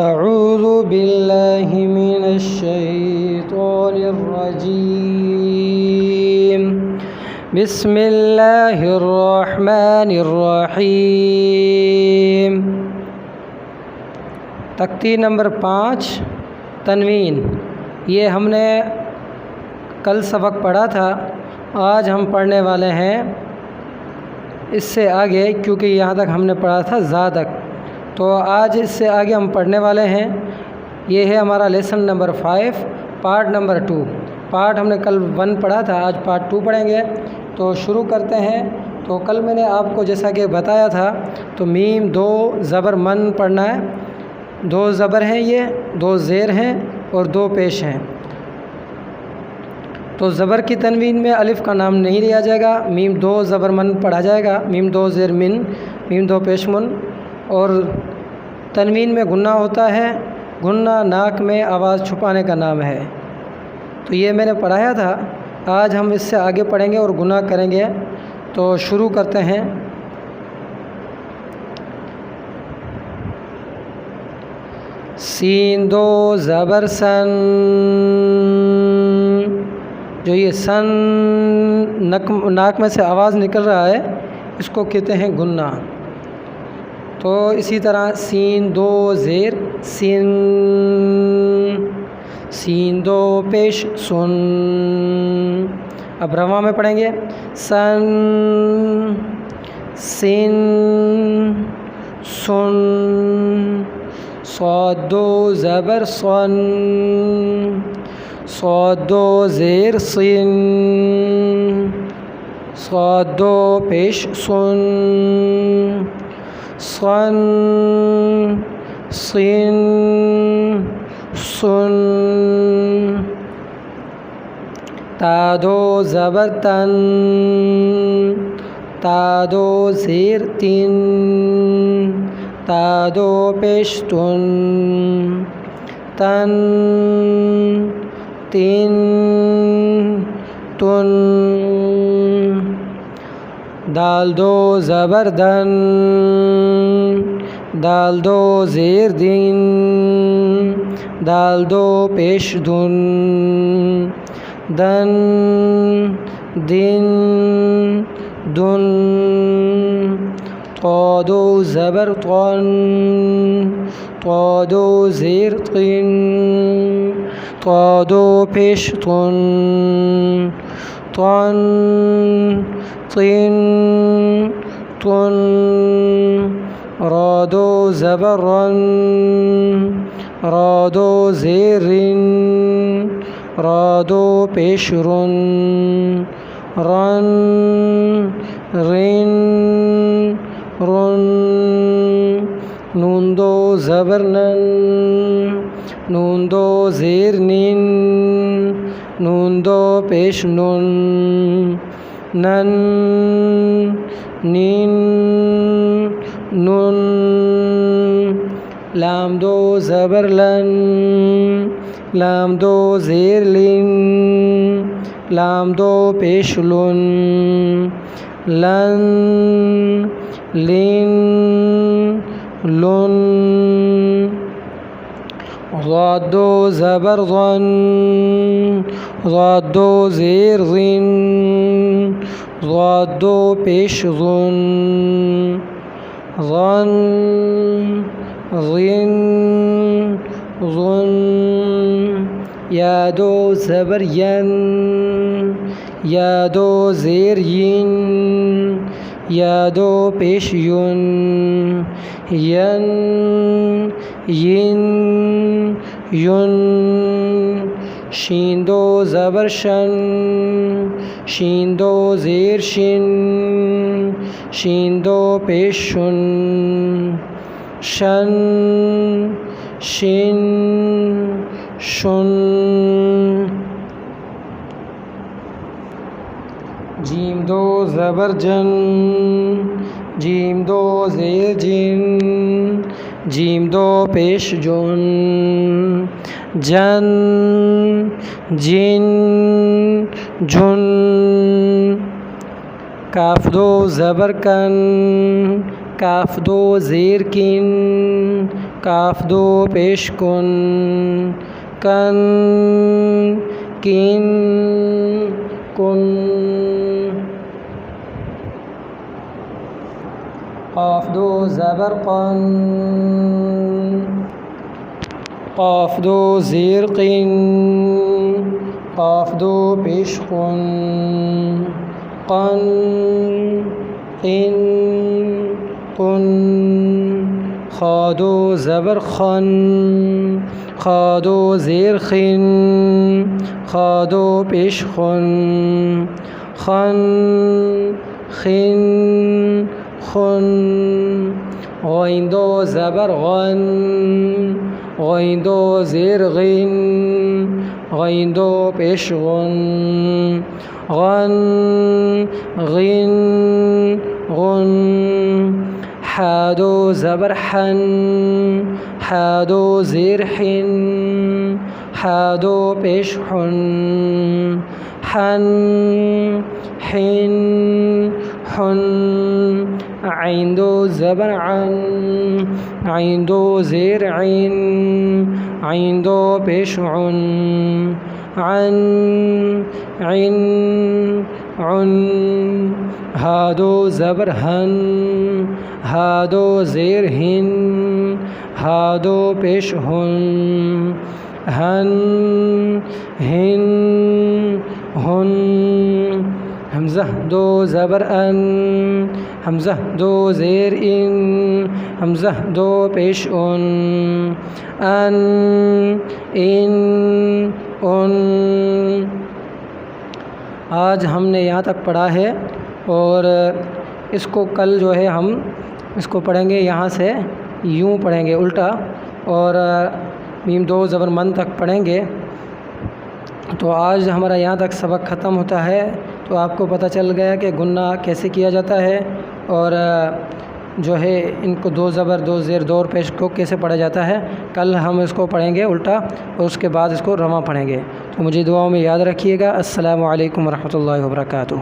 أعوذ بالله من الشيطان الرجيم بسم الله الرحمن الرحيم۔ تختی نمبر 5 تنوین، یہ ہم نے کل سبق پڑھا تھا، آج ہم پڑھنے والے ہیں اس سے آگے، کیونکہ یہاں تک ہم نے پڑھا تھا زا تک، تو آج اس سے آگے ہم پڑھنے والے ہیں۔ یہ ہے ہمارا lesson number 5 part number 2۔ Part ہم نے کل 1 پڑھا تھا، آج پارٹ 2 پڑھیں گے۔ تو شروع کرتے ہیں۔ تو کل میں نے آپ کو جیسا کہ بتایا تھا، تو میم 2 زبر من پڑھنا ہے، 2 زبر ہیں، یہ 2 زیر ہیں اور 2 پیش ہیں۔ تو زبر کی تنوین میں الف کا نام نہیں لیا جائے گا، میم 2 زبر من پڑھا جائے گا، میم 2 زیر من، میم 2 پیش من۔ اور تنوین میں گنہ ہوتا ہے، گنہ ناک میں آواز چھپانے کا نام ہے۔ تو یہ میں نے پڑھایا تھا، آج ہم اس سے آگے پڑھیں گے اور گنہ کریں گے۔ تو شروع کرتے ہیں۔ سین 2 زبر سن، جو یہ سن ناک میں سے آواز نکل رہا ہے، اس کو کہتے ہیں گنہ۔ تو اسی طرح سین 2 زیر سن، سین 2 پیش سن۔ اب رواں میں پڑھیں گے، سن سن سن، صاد 2 زبر سن، صاد 2 زیر سن، صاد 2 پیش سن، سن سن سن۔ تا 2 زبر تن، تا 2 زیر تن، تا 2 پیش تن، تن تن تن۔ دال 2 زبر دن، دال 2 زیر دن، دال 2 پیش دن، دن دن دن۔ طا 2 زبر طن، طا 2 زیر طن، طا 2 پیش طن، طن طن طن۔ را 2 زبر رن، را 2 زیر رن، را 2 پیش رن، رن رن رن۔ نون 2 زبر نن، نون 2 زیر نن، نون 2 پیش نن، نن نن نن۔ لام 2 زبر لن، لام 2 زیر لن، لام 2 پیش لن، لن لن لن۔ ضاد 2 زبر ظن، ضاد 2 زیر ظن، ضاد 2 پیش ظن، ظن ظن ظن۔ یا 2 زبر ین، یا 2 زیر ین، یا 2 پیش یون، ین ین یون۔ شین 2 زبر شن، شین 2 زیر شن، شین 2 پیش شن، شن شن شن۔ جیم 2 زبر جن، جیم 2 زیر جن، جیم 2 پیش جن، جن جن جن۔ کاف 2 زبر کن، کاف 2 زیر کن، کاف دو پیش کن کن کن کن قاف دو زبر قن قاف دو زیر قن قاف دو پیش قن قن قن قن خا دو زبر خن خا دو زیر خن خا دو پیش خن خن خن خن غین دو زبر غن غین دو زیر غن غین دو پیش غن غن غن غن حا دو زبر حن حا دو زیر حن حا دو پیش حن حن حن حن عین دو زبر عن عین دو زیر عین عین دو پیش عن عن عن عن ہا دو زبر ہن ہا دو زیر ہن ہا دو پیش ہن ہن ہن ہن حمزہ دو زبر ان حمزہ دو زیر ان حمزہ دو پیش ان ان آج ہم نے یہاں تک پڑھا ہے اور اس کو کل جو ہے ہم اس کو پڑھیں گے یہاں سے یوں پڑھیں گے الٹا اور میم دو زبر من تک پڑھیں گے. تو آج ہمارا یہاں تک سبق ختم ہوتا ہے. تو آپ کو پتہ چل گیا کہ گنہ کیسے کیا جاتا ہے اور جو ہے ان کو دو زبر دو زیر دو اور پیش کو کیسے پڑھا جاتا ہے. کل ہم اس کو پڑھیں گے الٹا اور اس کے بعد اس کو رواں پڑھیں گے. تو مجھے دعاؤں میں یاد رکھیے گا. السلام علیکم ورحمۃ اللہ وبرکاتہ.